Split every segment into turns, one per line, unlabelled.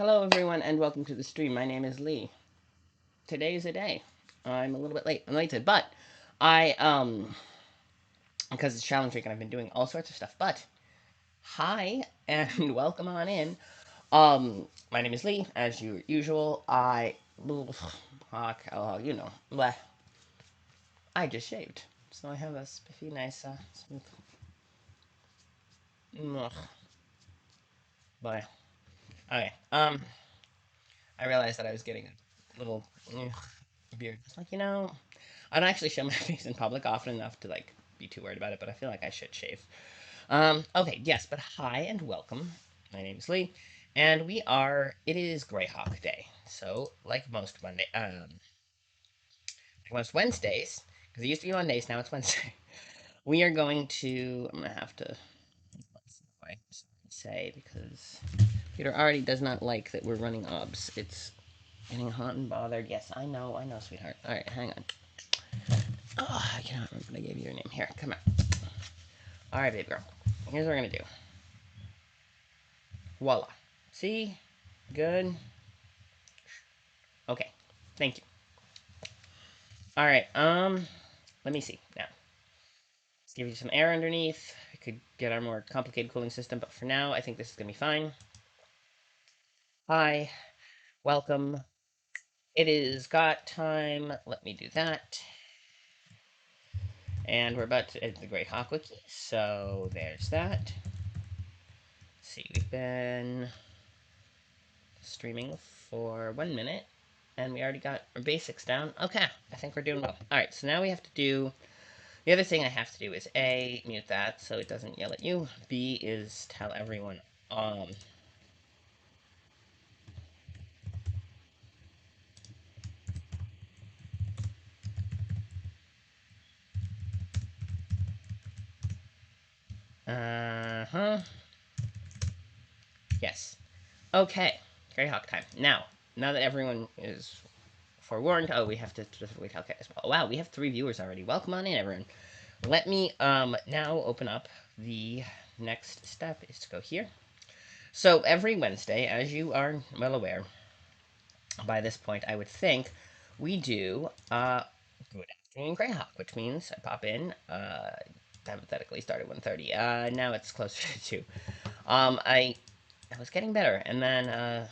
Hello everyone and welcome to the stream. My name is Lee. Today is a day. I'm a little bit late. I'm late today, but I because it's challenge week and I've been doing all sorts of stuff. But hi and welcome on in. My name is Lee, as usual. Bleh, I just shaved, so I have a spiffy, nice, smooth. Ugh, but okay. I realized that I was getting a little beard. It's like I don't actually show my face in public often enough to be too worried about it, but I feel like I should shave. Okay, yes, but hi and welcome. My name is Lee, and it is Greyhawk Day. So, like most Wednesdays, because it used to be Mondays, now it's Wednesday. We are going to. I'm gonna have to say because Peter already does not like that we're running obs. It's getting hot and bothered. Yes, I know, sweetheart. All right, hang on. Oh, I cannot remember what I gave you your name. Here, come on. All right, baby girl. Here's what we're gonna do. Voila. See? Good. Okay. Thank you. All right. Let me see now. Let's give you some air underneath. I could get our more complicated cooling system, but for now, I think this is gonna be fine. Hi. Welcome. It is got time. Let me do that. And we're about to the Greyhawk wiki, so there's that. Let's see, we've been streaming for 1 minute, and we already got our basics down. Okay, I think we're doing well. Alright, so now we have to do... The other thing I have to do is A, mute that so it doesn't yell at you. B is tell everyone, uh-huh. Yes. Okay, Greyhawk time. Now that everyone is forewarned, we have to specifically calculate as well. Wow, we have 3 viewers already. Welcome on in, everyone. Let me, now open up the next step is to go here. So every Wednesday, as you are well aware, by this point, I would think, we do, Good Afternoon Greyhawk, which means I pop in, hypothetically start at 1:30. Now it's closer to 2. I was getting better, and then,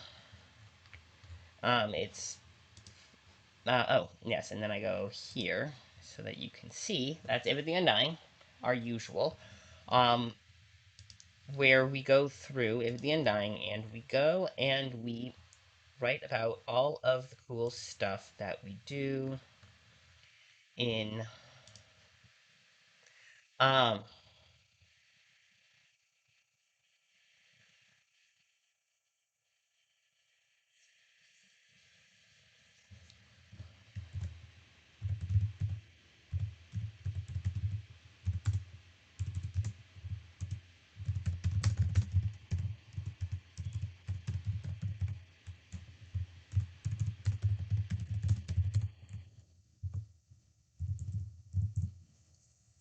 it's, oh, yes, and then I go here, so that you can see, that's If at the Undying, our usual, where we go through If at the Undying, and we go and we write about all of the cool stuff that we do in, um,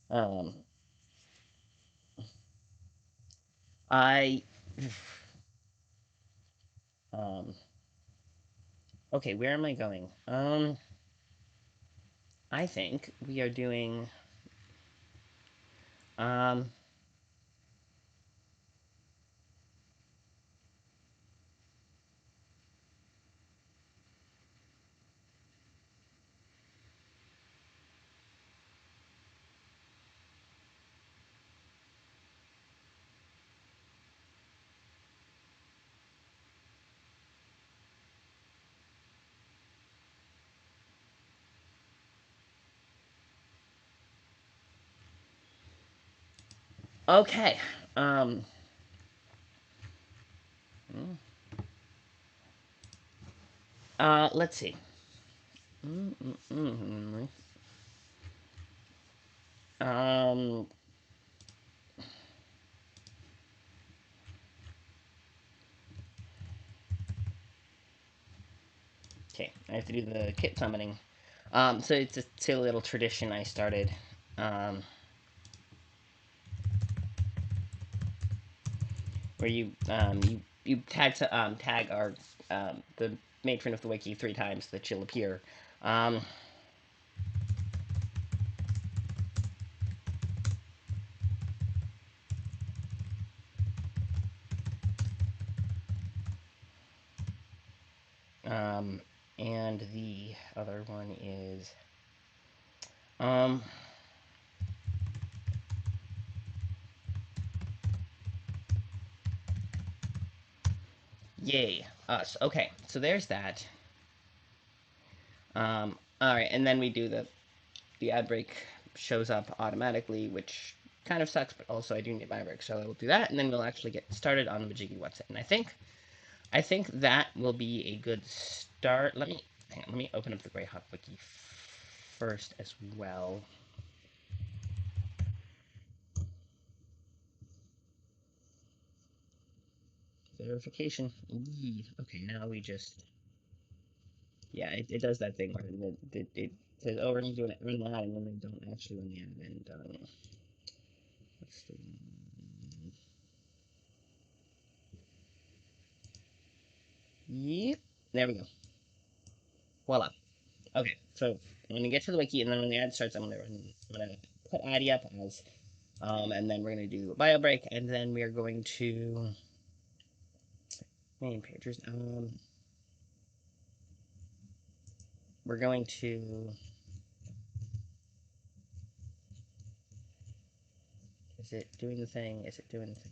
um, I, um, okay, where am I going? I think we are doing, um, okay, um, let's see. Um, okay, I have to do the kit summoning. So it's a silly little tradition I started. Um, where you you tag our the matron of the wiki 3 times that she'll appear. Um, um, and the other one is um, yay us. Okay, so there's that. All right, and then we do the ad break shows up automatically, which kind of sucks, but also I do need my break, so I will do that, and then we'll actually get started on the Majiggy website. And I think that will be a good start. Let me open up the Greyhawk wiki first as well. Verification. Okay, now we just yeah, it does that thing where it says, oh, we're gonna do an run the ad, and then they don't actually run the ad. And what's the yep, there we go. Voila. Okay, so I'm gonna get to the wiki, and then when the ad starts, I'm gonna put Addy up as and then we're gonna do a bio break, and then we are going to main pages. We're going to. Is it doing the thing? Is it doing the thing?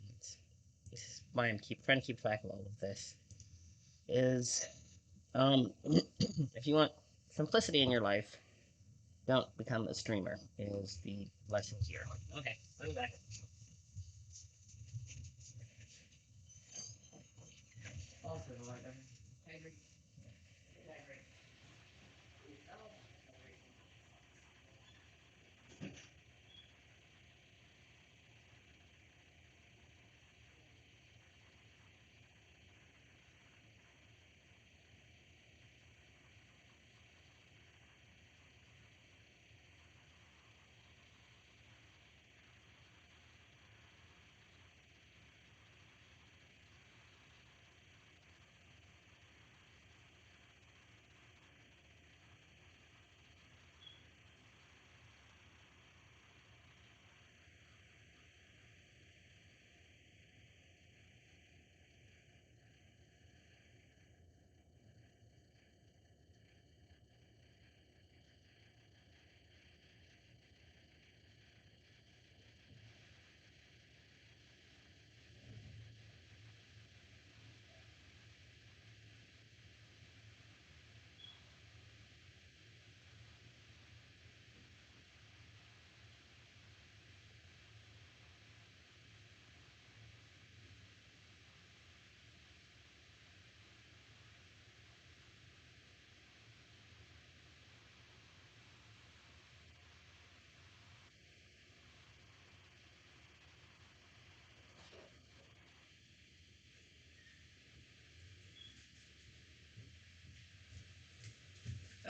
This is why I'm trying to keep track of all of this. Is if you want simplicity in your life, don't become a streamer. Is the lesson here? Okay, I'm back. Also,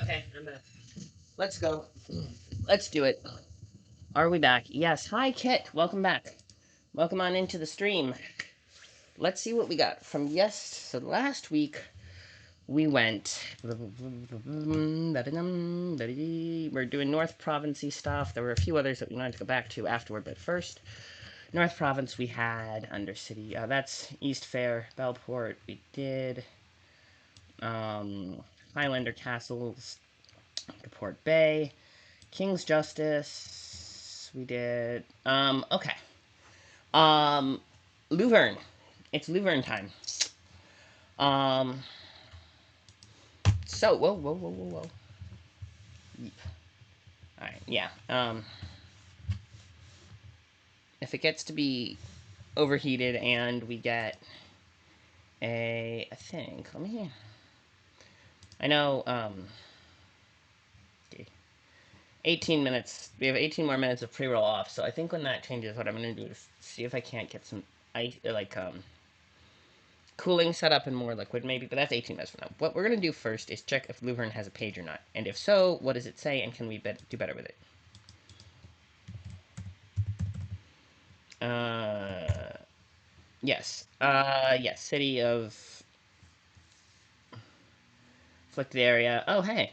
okay, I'm back. Let's go. Let's do it. Are we back? Yes. Hi, Kit. Welcome back. Welcome on into the stream. Let's see what we got from So last week we went. We're doing North Province stuff. There were a few others that we wanted to go back to afterward, but first, North Province we had Undercity. That's East Fair, Bellport. We did Highlander Castles, Port Bay, King's Justice. We did. Okay. Luverne. It's Luverne time. Um. So whoa. All right. Yeah. If it gets to be overheated and we get I think. Let me. I know. 18 minutes. We have 18 more minutes of pre-roll off. So I think when that changes, what I'm gonna do is see if I can't get some ice, cooling set up and more liquid maybe. But that's 18 minutes from now. What we're gonna do first is check if Luverne has a page or not, and if so, what does it say, and can we do better with it? Yes. Yes. City of afflicted area. Oh, hey,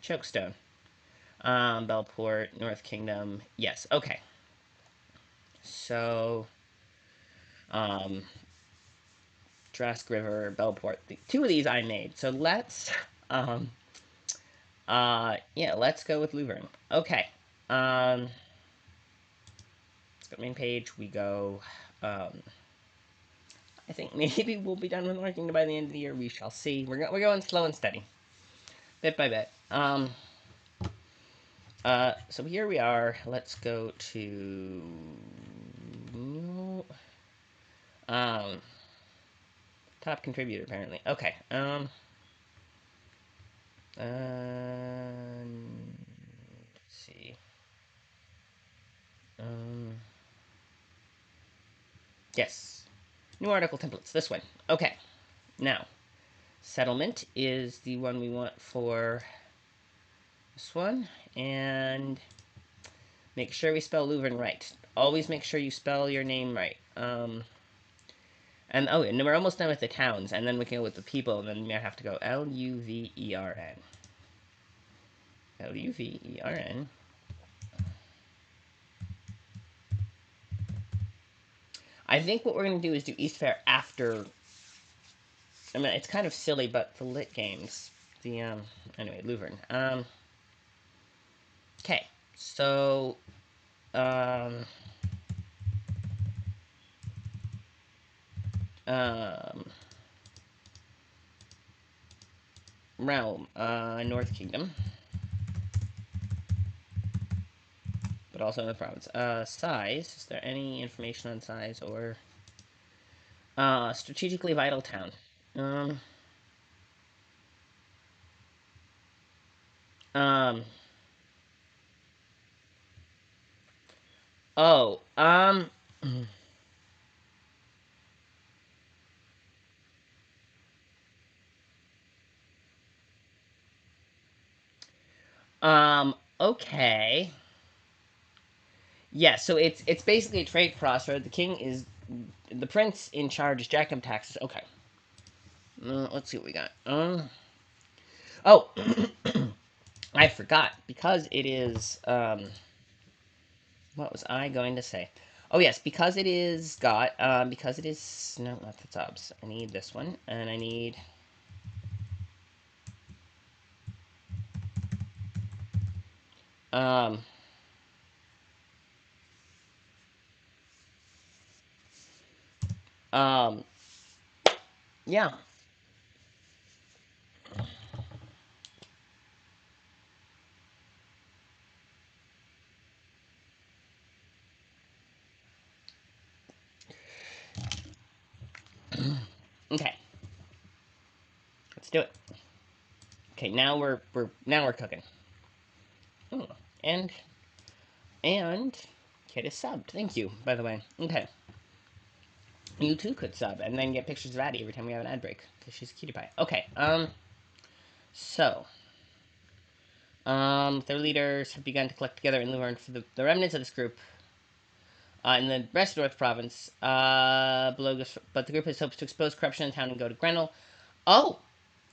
Chokestone. Bellport, North Kingdom. Yes. Okay. So, um, Drask River, Bellport. Two of these I made. So um, yeah, let's go with Luverne. Okay. Let's go main page. We go, um, I think maybe we'll be done with North Kingdom by the end of the year. We shall see. We're going slow and steady, bit by bit. So here we are. Let's go to, um, top contributor apparently. Okay. Let's see. Um, yes. New article templates. This one. Okay. Now, settlement is the one we want for this one, and make sure we spell Leuven right. Always make sure you spell your name right. And oh, and we're almost done with the towns, and then we can go with the people, and then we have to go Luvern. Luvern. I think what we're going to do is do East Fair after. I mean, it's kind of silly, but the lit games. Anyway, Luvern. Okay, so, um, um, realm, North Kingdom, but also in the province. Size, is there any information on size or, strategically vital town? Um, um, oh, okay. Yeah, so it's basically a trade crossroad. The king is the prince in charge is jacking up taxes. Okay. Let's see what we got. Oh, I forgot because it is. What was I going to say? Oh yes, because it is got. Because it is no, not the subs. I need this one, and I need. Um. Um. Yeah. Okay. Let's do it. Okay. Now we're cooking. Oh, and and Kid is subbed. Thank you, by the way. Okay. You too could sub and then get pictures of Addie every time we have an ad break because she's a cutie pie. Okay. So, their leaders have begun to collect together and learn for the remnants of this group. In the rest of North Province, but the group has hopes to expose corruption in town and go to Grendel. Oh,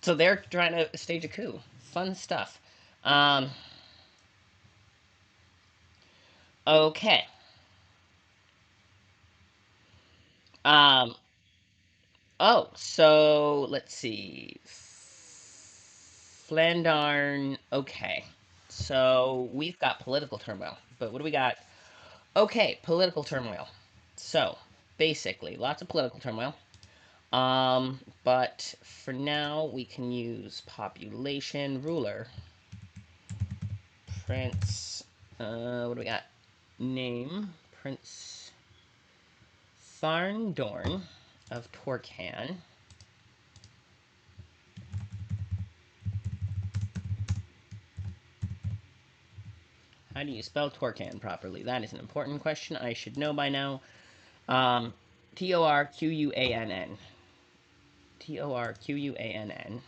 so they're trying to stage a coup. Fun stuff. Um, okay. Um, oh, so let's see. Flandarn. Okay. So we've got political turmoil, but what do we got? Okay, political turmoil. So basically, lots of political turmoil. But for now, we can use population ruler. Prince. What do we got? Name Prince Tharndorn of Torcan. How do you spell Torcan properly? That is an important question I should know by now. Um, Torquann. Torquann.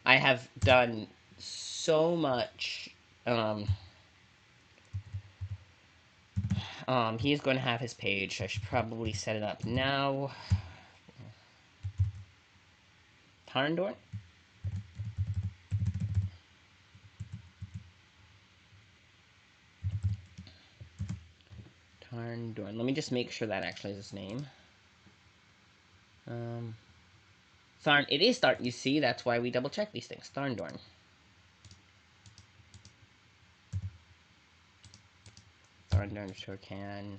I have done so much. He's going to have his page. I should probably set it up now. Tarndorn? Tarndorn. Let me just make sure that actually is his name. Tharn. It is Tharn. You see, that's why we double check these things. Tharndorn. Tharndorn sure can.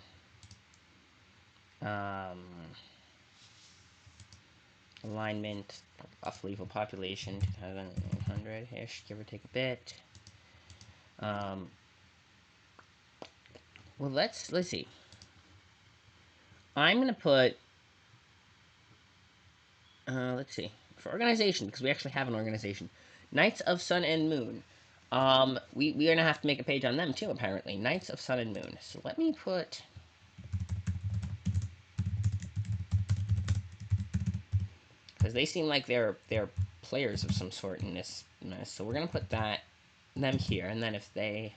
Alignment, off lethal population, 2,100-ish, give or take a bit. Well, let's see. I'm gonna put, let's see, for organization, because we actually have an organization. Knights of Sun and Moon. We're gonna have to make a page on them too, apparently. Knights of Sun and Moon. So let me put, because they seem like they're players of some sort in this mess. So we're gonna put them here, and then if they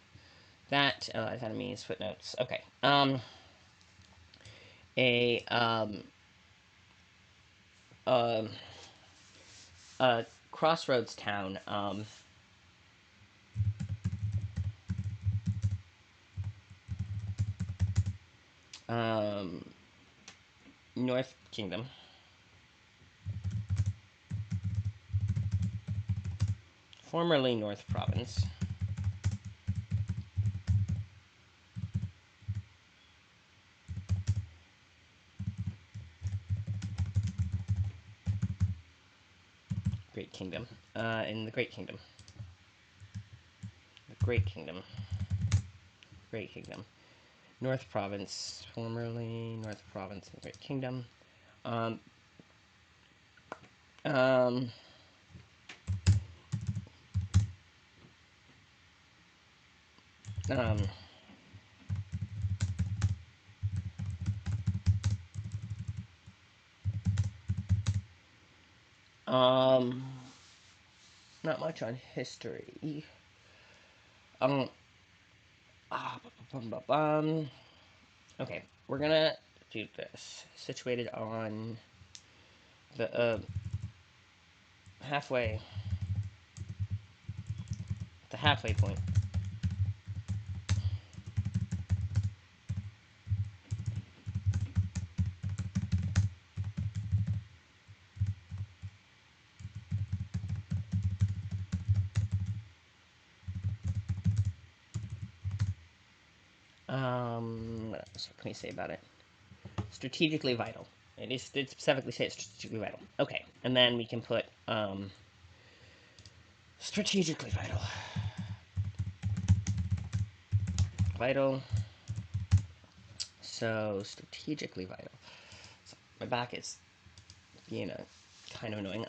as enemies, footnotes. Okay. Crossroads town. North Kingdom. Formerly North Province. Great Kingdom. In the Great Kingdom. The Great Kingdom. Great Kingdom. North Province. Formerly North Province in the Great Kingdom. Not much on history. Okay, we're gonna do this. Situated on the halfway, the halfway point. What can we say about it? Strategically vital. It specifically says strategically vital. Okay, and then we can put strategically vital. Vital. So strategically vital. So my back is, kind of annoying.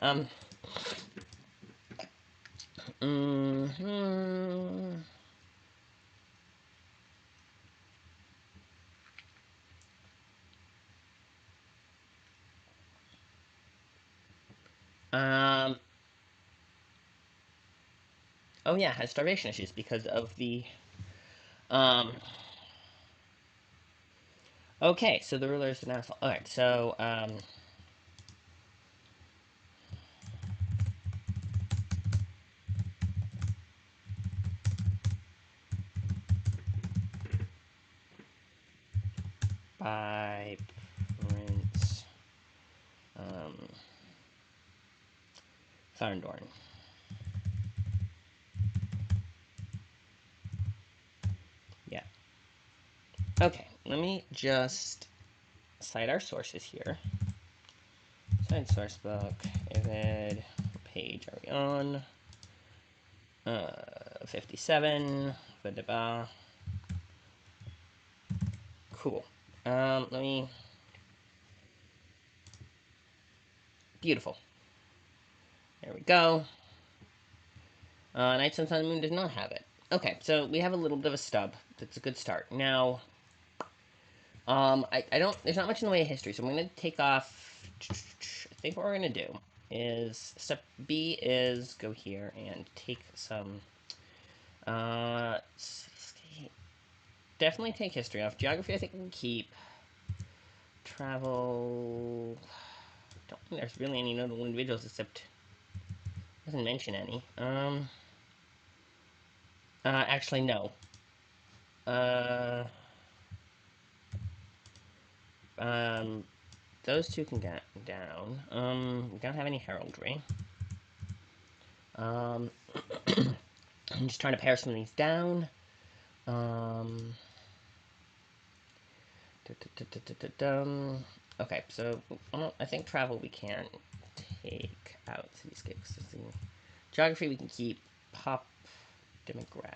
Oh yeah, has starvation issues because of the, okay, so the ruler is an asshole. Alright, so, by Prince, Tharndorn. Yeah. Okay, let me just cite our sources here. Cite source book, Evid, page are we on? 57, cool. Let me, beautiful. There we go. Night Sun Sun Moon does not have it. Okay, so we have a little bit of a stub. That's a good start. Now, I don't, there's not much in the way of history, so I'm going to take off, I think what we're going to do is, step B is go here and take some, definitely take history off. Geography, I think we can keep. Travel. Don't think there's really any notable individuals except. Doesn't mention any. Actually, no. Uh. Um. Those two can get down. We don't have any heraldry. I'm just trying to pare some of these down. Um. Okay, so I think travel we can take out cityscapes. Geography we can keep. Pop demographics.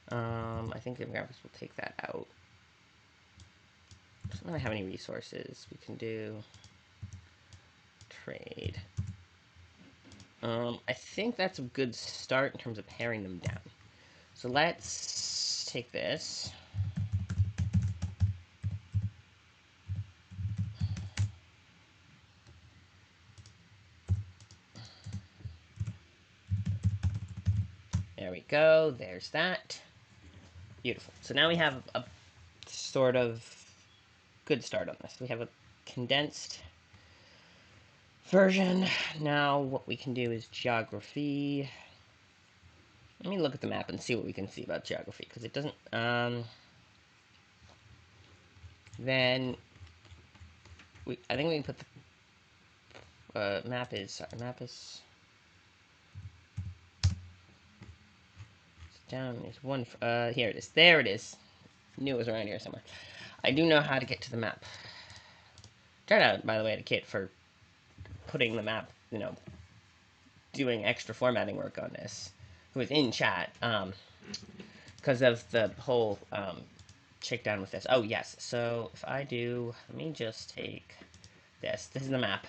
I think demographics will take that out. Doesn't really have any resources. We can do trade. I think that's a good start in terms of paring them down. So let's take this. There we go. There's that. Beautiful. So now we have a sort of good start on this. We have a condensed version. Now what we can do is geography. Let me look at the map and see what we can see about geography, because it doesn't, then, I think we can put the, map is, it's down, there's one, here it is, there it is, knew it was around here somewhere. I do know how to get to the map. Shout out, by the way, to Kit for putting the map, you know, doing extra formatting work on this, who was in chat, because of the whole, shakedown with this. Oh, yes, so if I do, let me just take this. This is the map.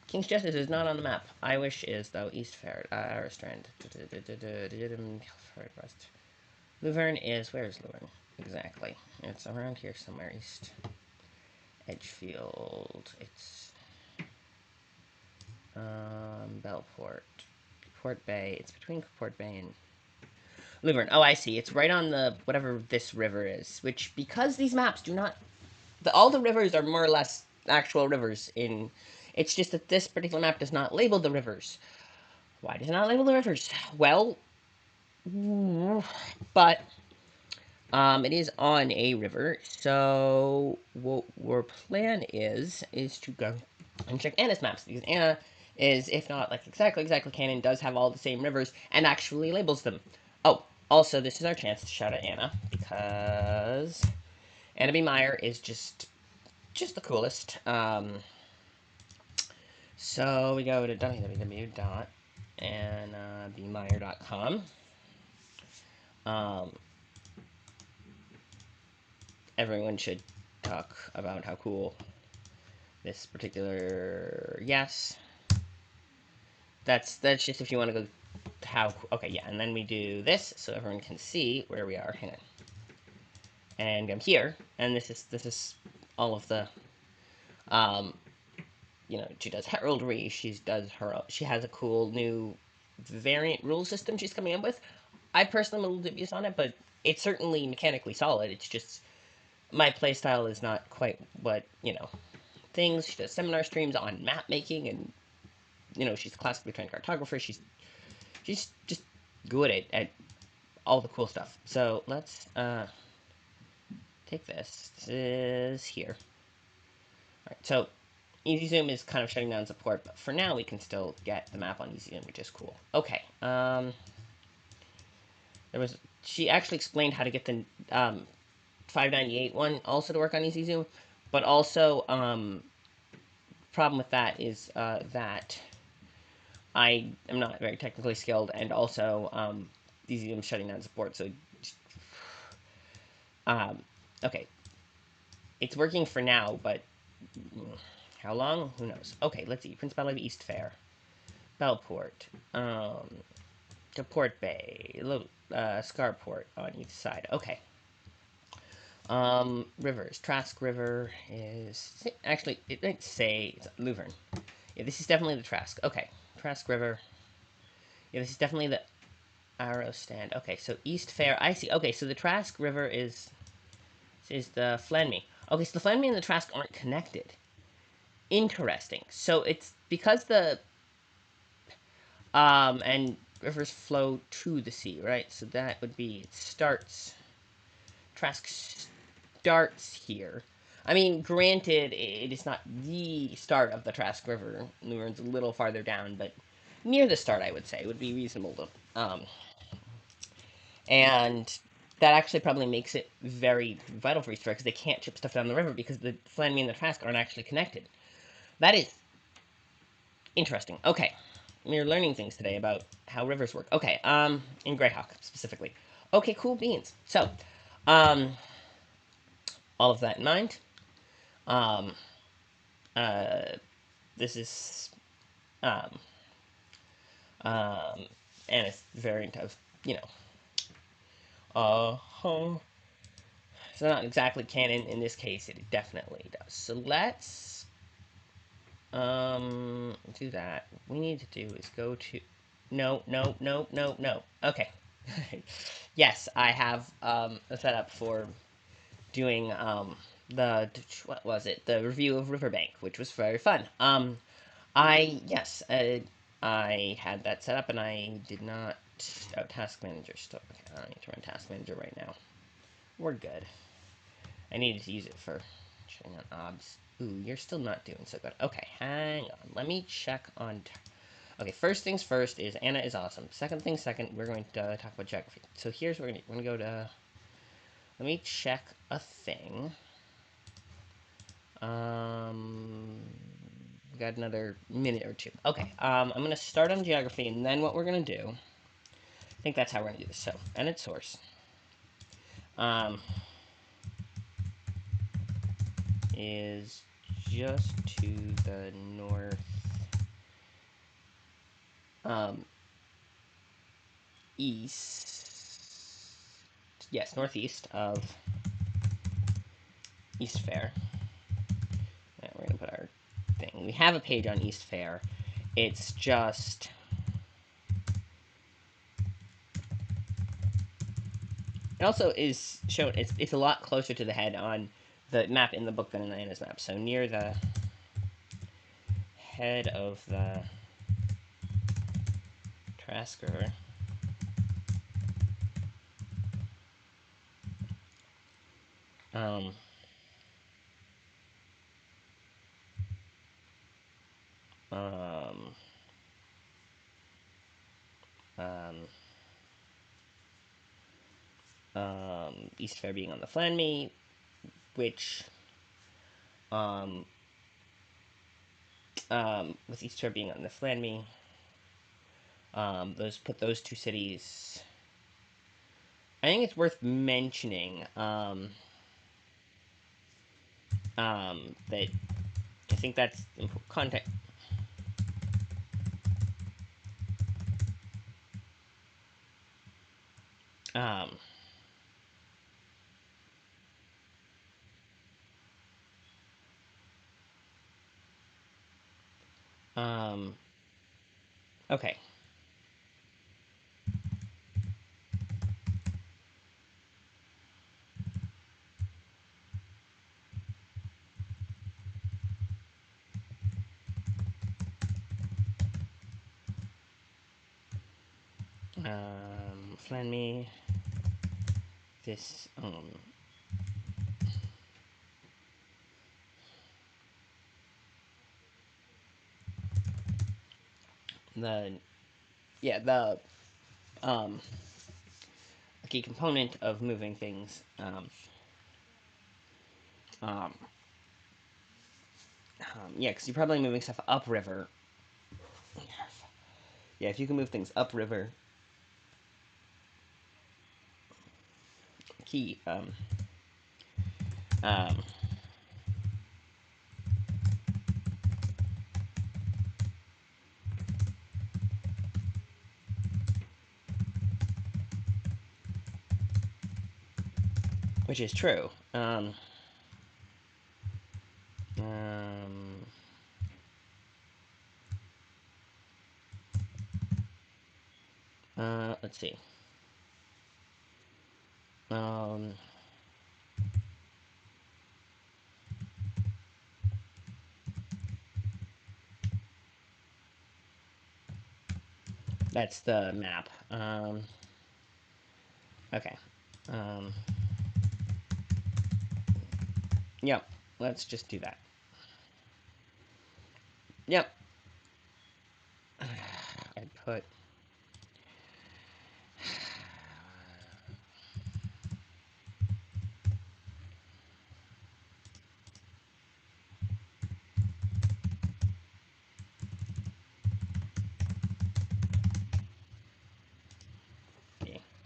King's Justice is not on the map. I wish is, though. East Fair, Strand. West. Luverne is, where is Luverne? Exactly. It's around here somewhere, East. Edgefield. It's, Bellport. Port Bay. It's between Port Bay and Luverne. Oh, I see. It's right on the, whatever this river is, which, because these maps do not, all the rivers are more or less actual rivers in, it's just that this particular map does not label the rivers. Why does it not label the rivers? Well, but, it is on a river, so what our plan is to go and check Anna's maps, because Anna is, if not like exactly canon, does have all the same rivers and actually labels them. Oh, also, this is our chance to shout at Anna, because Anna B. Meyer is just the coolest. So we go to www.annabmeyer.com. Everyone should talk about how cool this particular, yes. That's just if you want to go how, okay, yeah, and then we do this so everyone can see where we are. Hang on. And I'm here, and this is all of the, you know, she does heraldry, she has a cool new variant rule system she's coming up with. I personally am a little dubious on it, but it's certainly mechanically solid. It's just, my playstyle is not quite what, you know, things. She does seminar streams on map making, and, you know, she's a classically trained cartographer. She's just good at all the cool stuff. So let's take this. This is here. Alright, so Easy Zoom is kind of shutting down support, but for now we can still get the map on Easy Zoom, which is cool. Okay, she actually explained how to get the 598 one also to work on Easy Zoom, but also, problem with that is, that I am not very technically skilled, and also, Easy Zoom shutting down support, so, okay. It's working for now, but how long? Who knows? Okay, let's see. Prince Ballet East Fair. Bellport. To Port Bay. Scarport on each side. Okay. Rivers. Trask River is... Actually, it might say it's Luverne. Yeah, this is definitely the Trask. Okay. Trask River. Yeah, this is definitely the... arrow stand. Okay, so East Fair. I see. Okay, so the Trask River is the Flenme. Okay, so the Flenme and the Trask aren't connected. Interesting. So it's because the and rivers flow to the sea, right? So that would be it starts. Trask starts here. I mean, granted, it is not the start of the Trask River. Luren's a little farther down, but near the start, I would say, would be reasonable to. And that actually probably makes it very vital for Easter because they can't ship stuff down the river because the Flanme and the Trask aren't actually connected. That is interesting. Okay, we're learning things today about how rivers work. Okay, in Greyhawk specifically. Okay, cool beans. So, um, all of that in mind, um, uh, this is, um, um, and it's variant of, you know, so not exactly canon in this case. It definitely does. So let's do that. What we need to do is go to no. Okay. Yes, I have a setup for doing the what was it? The review of Riverbank, which was very fun. I yes, I had that set up and I did not. Oh, task manager still. Okay, I need to run task manager right now. We're good. I needed to use it for checking on obs. Ooh, you're still not doing so good. Okay, hang on. Let me check on. Okay, first things first is Anna is awesome. Second thing second, we're going to talk about geography. So here's where we're going to go to. Let me check a thing. We got another minute or two. Okay, I'm going to start on geography, and then what we're going to do. I think that's how we're going to do this. So, edit source. Is just to the north. East. Yes, northeast of East Fair. And we're going to put our thing. We have a page on East Fair. It's just. It also is shown. It's a lot closer to the head on the map in the book than in Anna's map. So near the head of the Trask River. Um, um, um, East Fair being on the Flanme, which, um, with East Fair being on the Flanme, those two cities. I think it's worth mentioning that I think that's context. Um, um, okay. Find me this the yeah the um a key component of moving things um, yeah, because you're probably moving stuff upriver. Yeah, if you can move things upriver, key um, which is true. Um, let's let's see. Um, that's the map. Okay. Um, yep. Let's just do that. Yep. I put.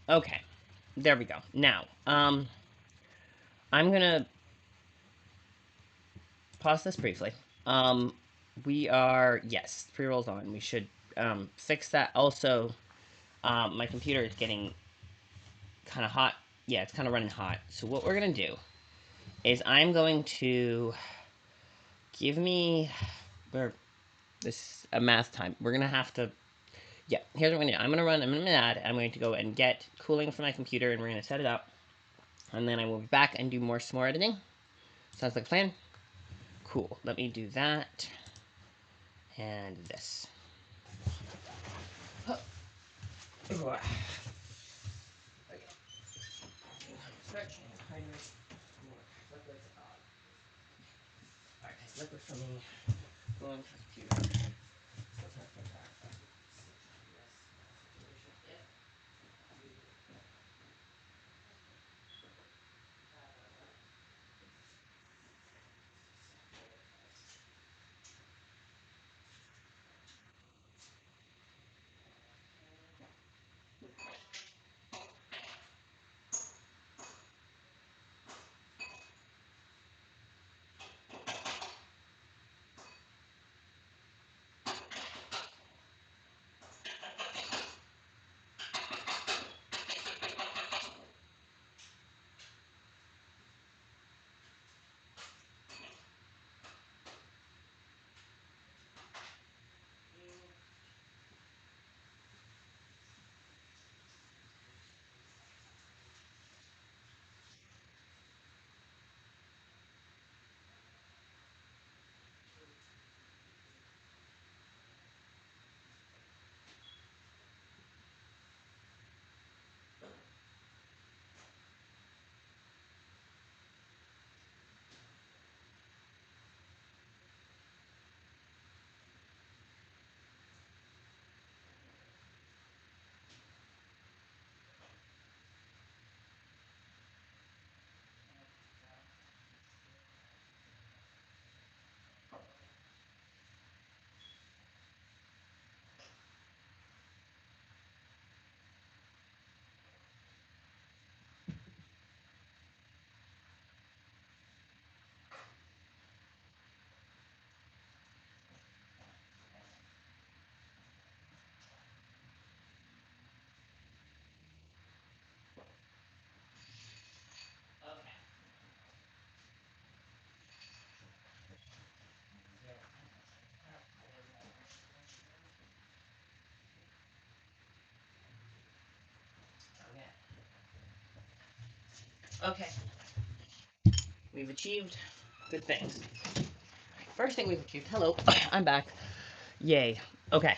Okay. There we go. Now, I'm gonna pause this briefly. Um, we are, yes, pre-rolls on. We should fix that. Also, my computer is getting kind of hot. Yeah, it's kind of running hot. So what we're gonna do is I'm going to give me or this a math time. We're gonna have to. Yeah, here's what we're gonna do. I'm gonna add. I'm going to go and get cooling for my computer, and we're gonna set it up, and then I will be back and do some more editing. Sounds like a plan. Cool. Let me do that and this. Okay. Stretch and hydrate. Liquids. Alright, liquid for me. Going for computer. Okay. We've achieved good things. First thing we've achieved. Hello, I'm back. Yay. Okay.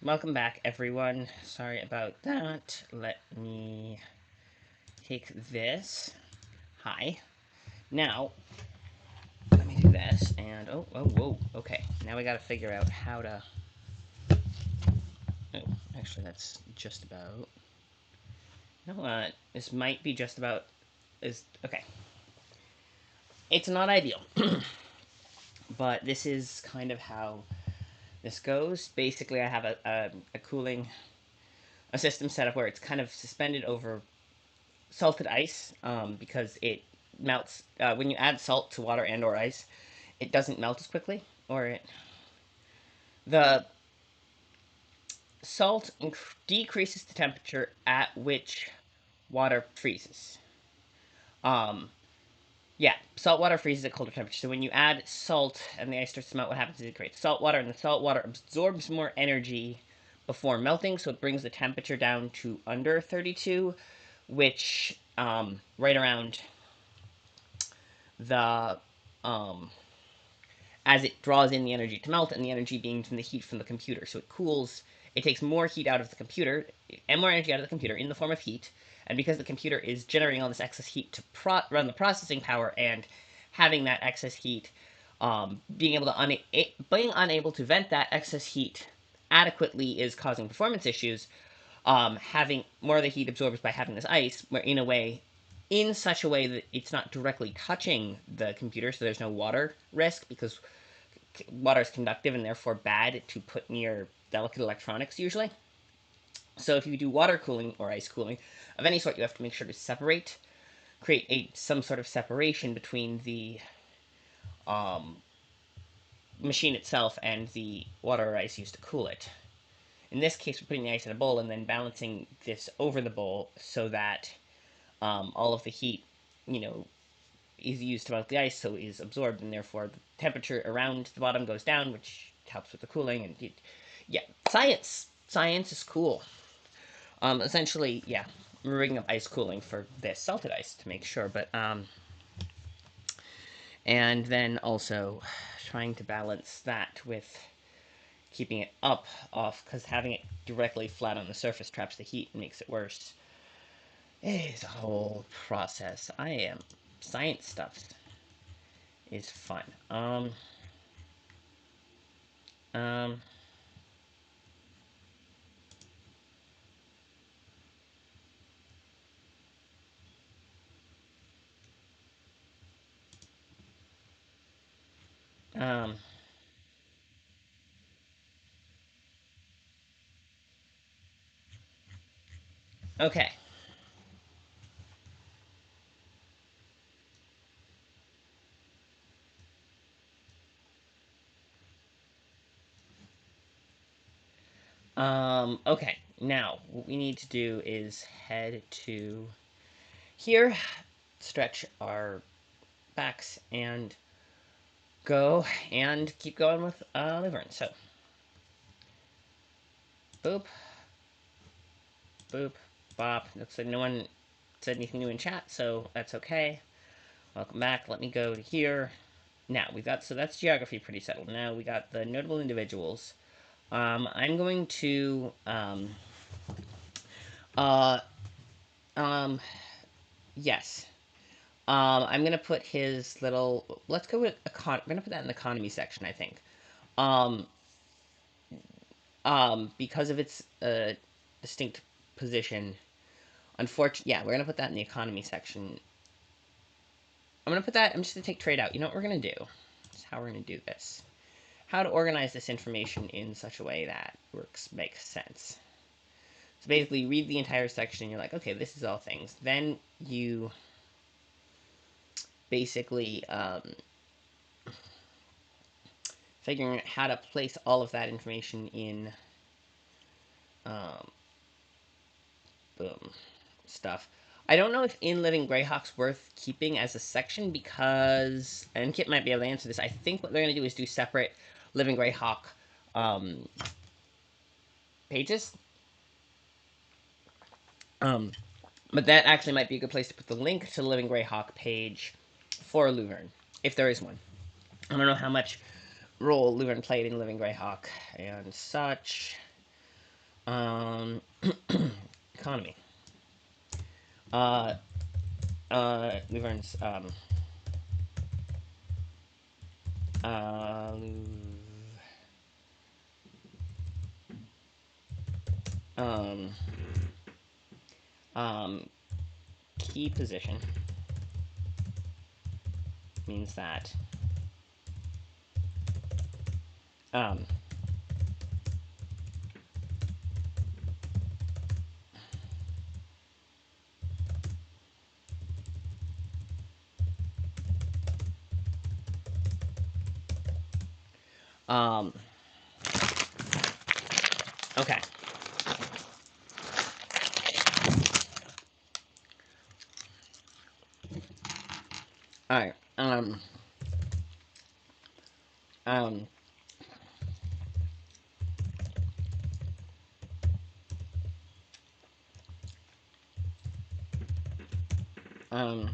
Welcome back, everyone. Sorry about that. Let me take this. Hi. Now, let me do this, and whoa. Okay. Now we gotta figure out how to. Oh, actually, that's just about. You know what? This might be just about. Is okay. It's not ideal, but this is kind of how this goes. Basically, I have a cooling a system set up where it's kind of suspended over salted ice because it melts when you add salt to water and or ice. It doesn't melt as quickly, or the salt decreases the temperature at which water freezes. Um, yeah, salt water freezes at colder temperature. So when you add salt and the ice starts to melt, what happens is it creates salt water, and the salt water absorbs more energy before melting, so it brings the temperature down to under 32, which right around the as it draws in the energy to melt, and the energy being from the heat from the computer. So it cools, it takes more heat out of the computer, and more energy out of the computer in the form of heat, and because the computer is generating all this excess heat to run the processing power, and having that excess heat, being unable to vent that excess heat adequately is causing performance issues. Having more of the heat absorbed by having this ice, where in such a way that it's not directly touching the computer, so there's no water risk, because water is conductive and therefore bad to put near delicate electronics usually. So if you do water cooling or ice cooling of any sort, you have to make sure to create some sort of separation between the machine itself and the water or ice used to cool it. In this case, we're putting the ice in a bowl and then balancing this over the bowl so that all of the heat, is used to melt the ice, so is absorbed, and therefore the temperature around the bottom goes down, which helps with the cooling. And yeah, science is cool. Essentially, yeah, we're rigging up ice cooling for this salted ice to make sure, but and then also trying to balance that with keeping it off, because having it directly flat on the surface traps the heat and makes it worse. It is a whole process. Science stuff is fun. Um, okay. Okay. Now, what we need to do is head to here, stretch our backs, and go and keep going with Laverne. So, boop, boop, bop. Looks like no one said anything new in chat, so that's okay. Welcome back. Let me go to here. Now, so that's geography pretty settled. Now we got the notable individuals. I'm going to, uh, yes. I'm gonna put his little, let's go with, I'm gonna put that in the economy section, I think. Um, because of its, distinct position, unfortunately, yeah, we're gonna put that in the economy section. I'm just gonna take trade out. You know what we're gonna do? This is how we're gonna do this. How to organize this information in such a way that makes sense. So basically, read the entire section, and you're like, okay, this is all things. Then you basically figuring out how to place all of that information in boom stuff. I don't know if In Living Greyhawk's worth keeping as a section because, and Kit might be able to answer this, I think what they're going to do is do separate Living Greyhawk pages. But that actually might be a good place to put the link to the Living Greyhawk page for Luverne, if there is one. I don't know how much role Luverne played in Living Greyhawk and such. Economy. Luverne's, key position means that, okay. Alright, Um,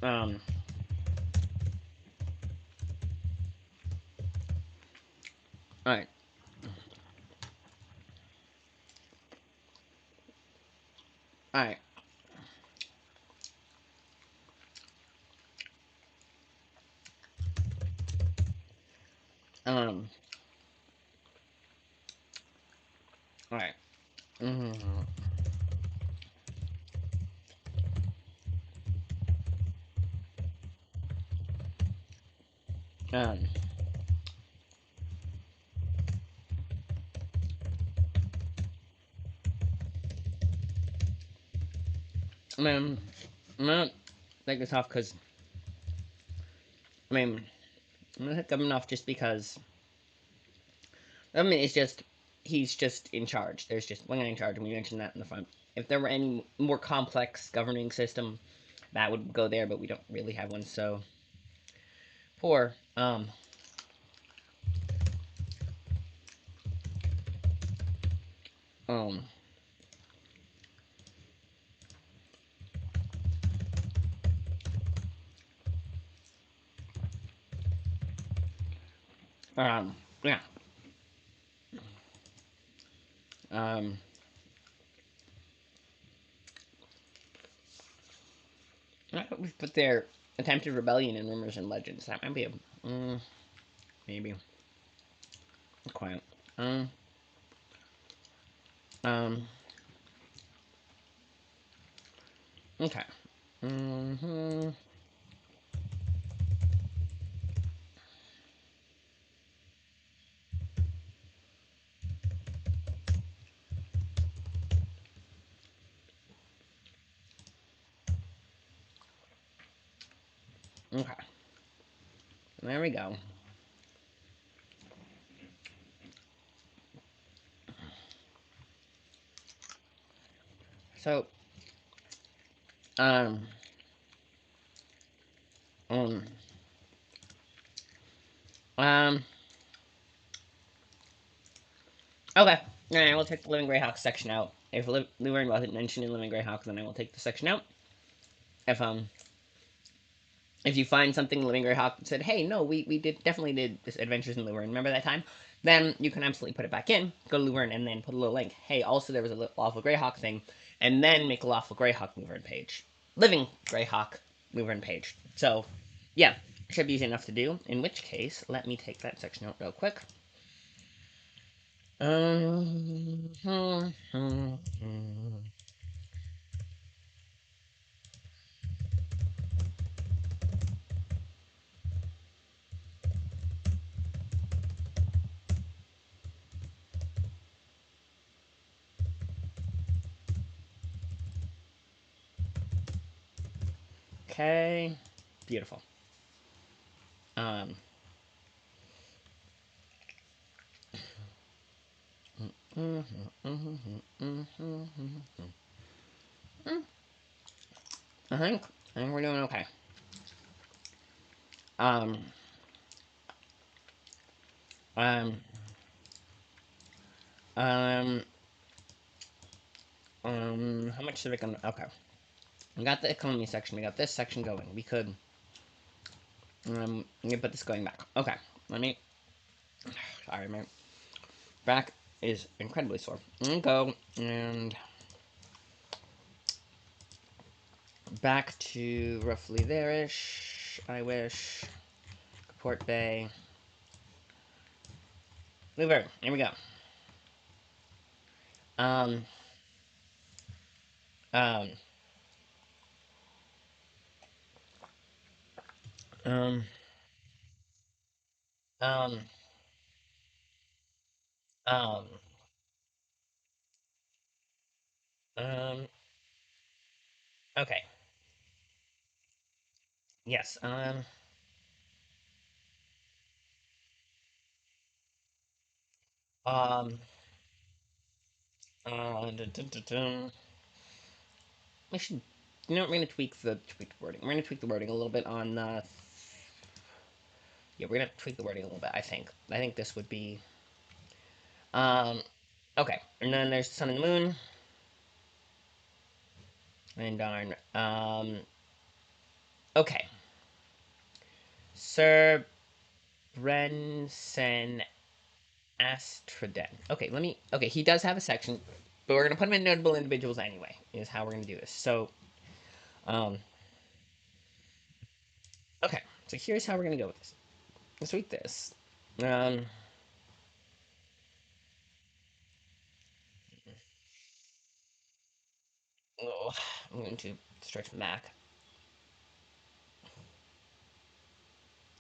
um, alright. Alright. Um, alright. Mm-hmm. Um, I mean, I'm gonna take this off because, I mean, I'm gonna take government off just because, I mean, it's just, he's just in charge. There's just one guy in charge, and we mentioned that in the front. If there were any more complex governing system, that would go there, but we don't really have one, so poor. Um, yeah. Um, we put their attempted rebellion in rumors and legends. That might be a, maybe quiet. Um, um, okay. Mm-hmm. Okay. There we go. So, um, um, um, okay. Alright, we'll take the Living Greyhawk section out. If Living wasn't mentioned in Living Greyhawk, then I will take the section out. If, if you find something in Living Greyhawk that said, hey, no, we definitely did this Adventures in Luren, remember that time? Then you can absolutely put it back in, go to Luren, and then put a little link. Hey, also there was a Lawful Greyhawk thing, and then make a Lawful Greyhawk Luren page. Living Greyhawk Luren page. So, yeah, should be easy enough to do. In which case, let me take that section out real quick. Okay, beautiful. Um, I think I think we're doing okay. Um, um, um, how much civic? Okay, we got the economy section. We got this section going. We could, let me put this going back. Okay, let me. Sorry, my back is incredibly sore. Let me go and back to roughly there-ish. I wish. Port Bay. Bluebird. Here we go. Um, um, um, um, um, um, okay. Yes, um, Dun, dun, dun, dun. We should. You know, we're gonna tweak the wording. We're gonna tweak the wording a little bit on. Yeah, we're gonna tweak the wording a little bit. I think. I think this would be. Um. Okay, and then there's the sun and the moon. And darn. Okay. Sir Brenson Astraden. Okay, let me. Okay, he does have a section, but we're gonna put him in notable individuals anyway. Is how we're gonna do this. So, um, okay. So here's how we're gonna go with this. Let's read this. Um, oh, I'm going to stretch my back.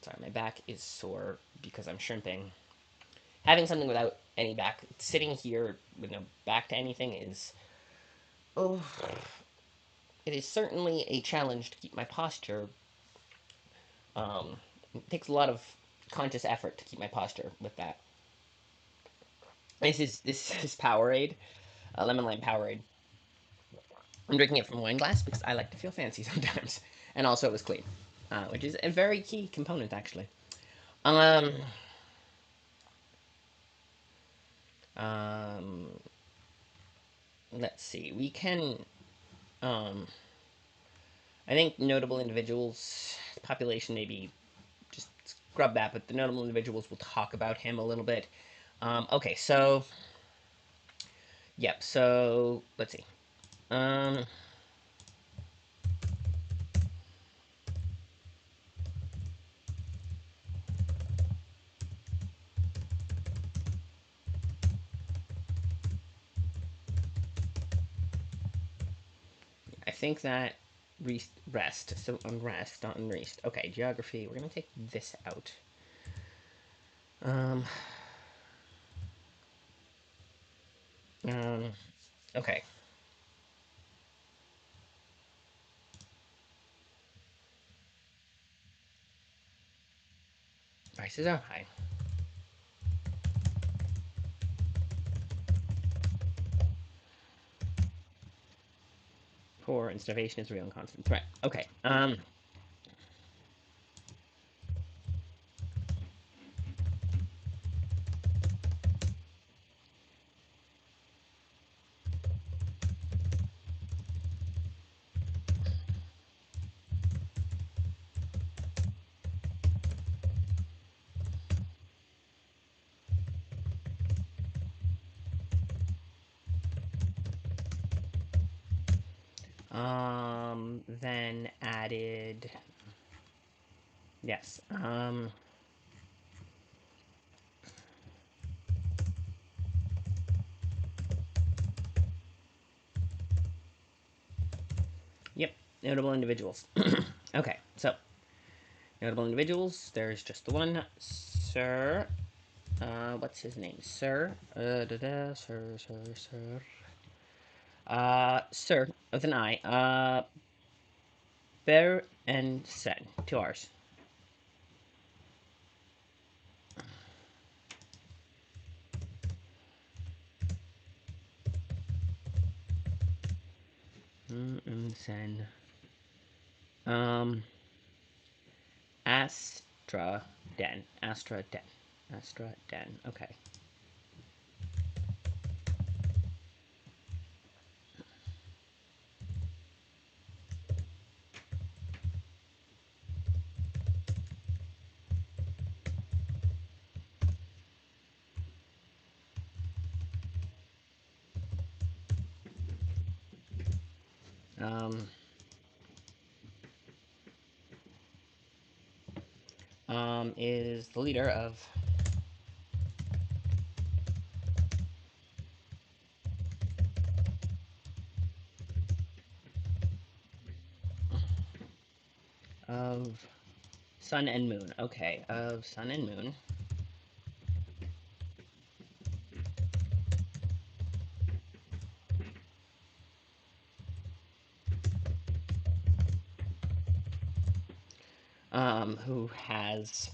Sorry, my back is sore because I'm shrimping. Having something without any back, sitting here with no back to anything is, oh, it is certainly a challenge to keep my posture. It takes a lot of conscious effort to keep my posture with that. This is Powerade, lemon lime Powerade. I'm drinking it from a wine glass because I like to feel fancy sometimes, and also it was clean, which is a very key component actually. Um, um, let's see. We can. Um, I think notable individuals, population maybe just scrub that, but the notable individuals will talk about him a little bit. Okay, so yep. So let's see. Um, I think that rest. So unrest, not unrest. Okay, geography. We're gonna take this out. Um, um, okay. Prices are high. Poor and starvation is a real and constant threat. Okay. Then added. Yes. Yep. Notable individuals. Okay. So notable individuals. There's just the one, Sir. What's his name? Sir. Sir. Sir with an I. Bear and Sen. 2 R's. Sen. Um. Astra Den. Astra Den. Astra Den. Okay. Um. Is the leader of Sun and Moon. Okay, of Sun and Moon. Who has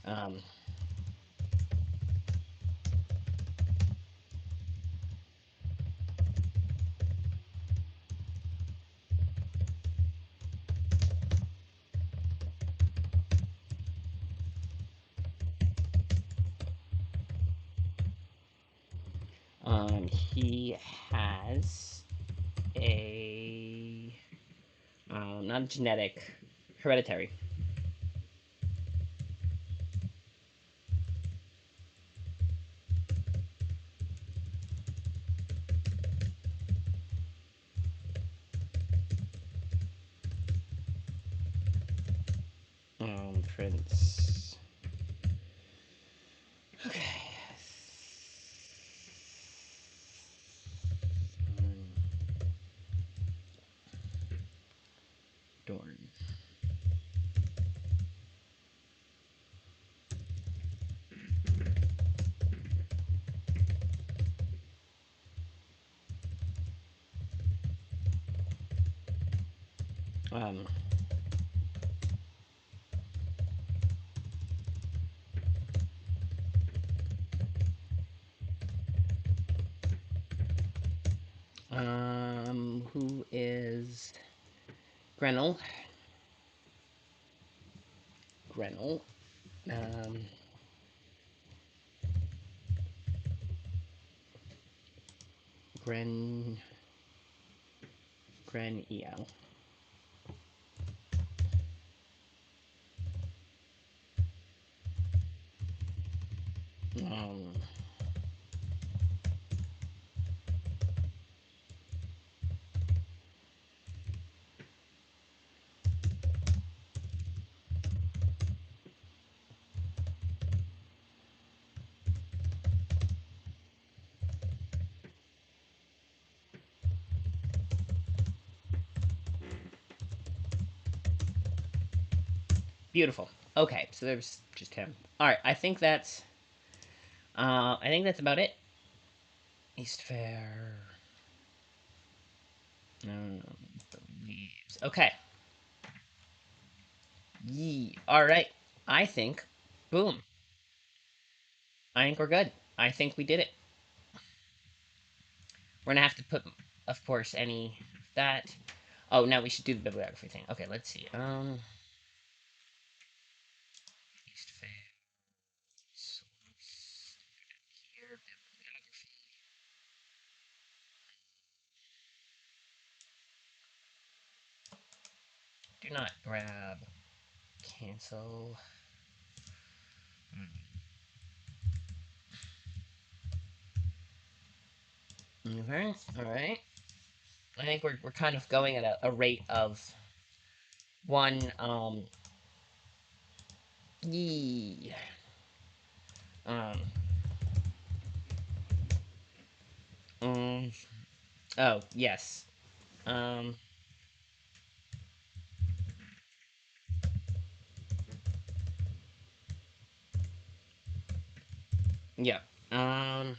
He has a not genetic, hereditary. Prince. Okay. Dorn. Um, who is Grenell? Grenell. Um, Gren. Gren EL. Um, Beautiful. Okay, so there's just him. All right, I think that's about it. East Fair. Leaves. Okay. Yee. All right. I think. Boom. I think we're good. I think we did it. We're gonna have to put, of course, any that. Oh, now we should do the bibliography thing. Okay, let's see. East Fair. Here, bibliography. Do not grab. Cancel. Okay. All right. I think we're kind of going at a rate of one. Yee. Um. Um. Oh yes. Um. Yeah. Um.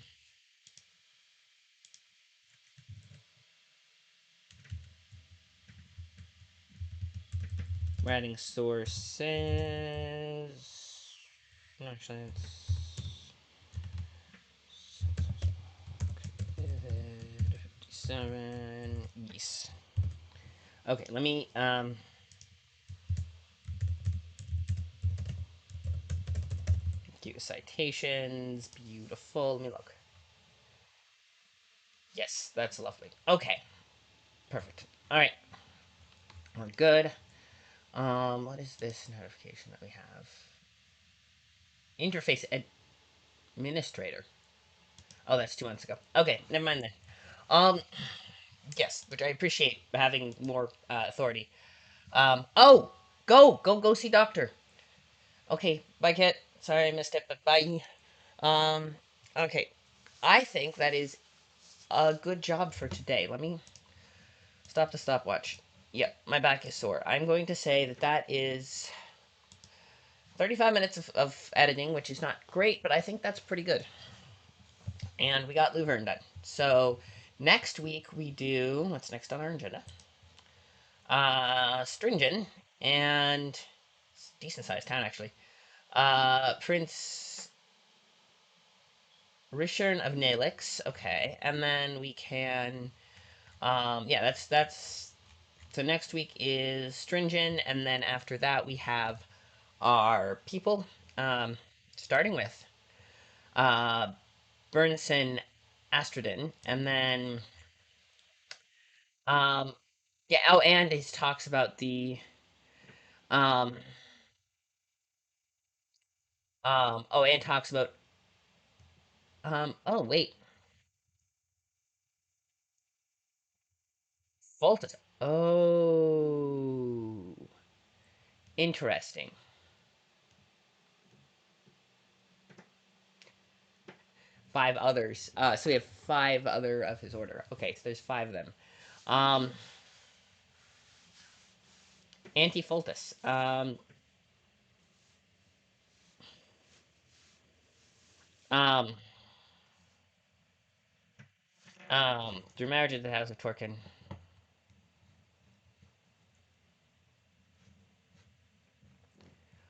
Writing sources. Actually, it's 57. Yes. Okay, let me do citations. Beautiful. Let me look. Yes, that's lovely. Okay, perfect. All right, we're good. What is this notification that we have? Interface administrator. Oh, that's 2 months ago. Okay, never mind then. Um, yes, which I appreciate having more authority. Oh, go see doctor. Okay, bye, Kit. Sorry I missed it, but bye. Um, okay, I think that is a good job for today. Let me stop the stopwatch. Yep, my back is sore. I'm going to say that that is 35 minutes of editing, which is not great, but I think that's pretty good. And we got Luverne done. So next week we do, what's next on our agenda? Stringen, and decent sized town actually. Prince Richard of Nalix. Okay, and then we can. Yeah, that's. So next week is Stringen, and then after that we have our people. Starting with uh, Burnson Astrodin, and then um, yeah. Oh, and he talks about the um oh, and talks about oh wait, Voltus. Oh, interesting. Five others. So we have five other of his order. Okay, so there's five of them. Um, Antifoltus. Um, through marriage of the House of Torkin.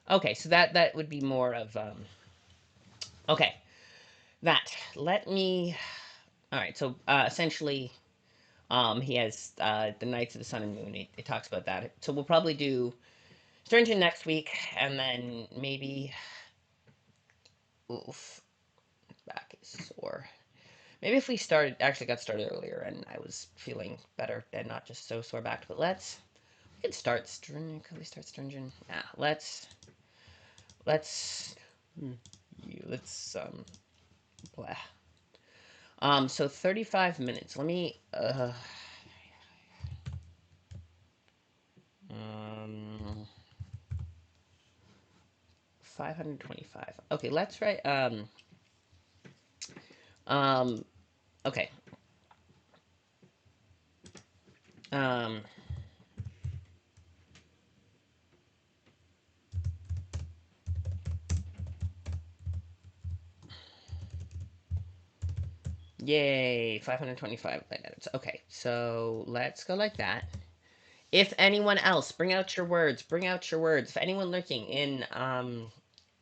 Okay, so that would be more of okay, that. Let me. All right, so essentially, he has the Knights of the Sun and Moon. It talks about that. So we'll probably do Sturgeon next week, and then maybe. Oof, back is sore. Maybe if we started, actually got started earlier, and I was feeling better and not just so sore back. But we could start Sturgeon. Could we start Sturgeon? Yeah, let's, hmm, let's, blah. So 35 minutes. Let me, um, 525. Okay, let's write, um, okay. Um, Yay, 525 line edits. Okay, so let's go like that. If anyone else, bring out your words, bring out your words. If anyone lurking in,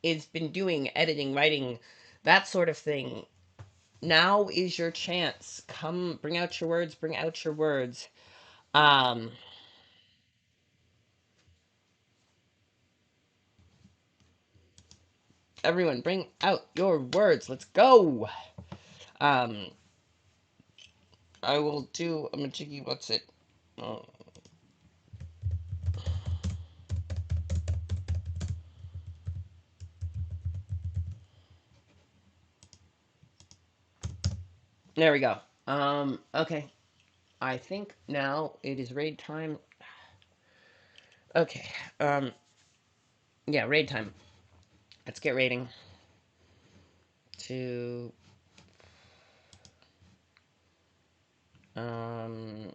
has been doing editing, writing, that sort of thing, now is your chance. Come, bring out your words, bring out your words. Um, Everyone, bring out your words. Let's go. Um, I will do a majiggy. What's it? Oh, there we go. Okay. I think now it is raid time. Okay. Yeah, raid time. Let's get raiding. To um.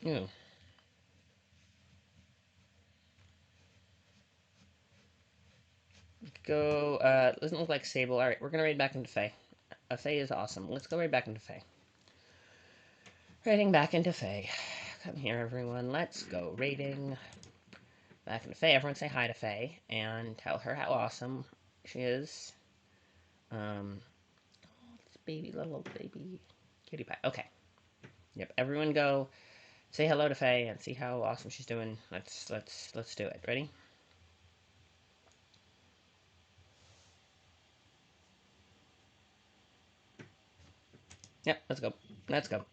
Ew. Go. Doesn't look like Sable. All right, we're gonna raid back into Fae. Fae is awesome. Let's go raid back into Fae. Raiding back into Fae. Come here, everyone. Let's go raiding back into Fae. Everyone say hi to Fae and tell her how awesome she is. Um, this baby, little baby cutie pie. Okay. Yep. Everyone go say hello to Fae and see how awesome she's doing. Let's do it. Ready? Yep. Let's go. Let's go.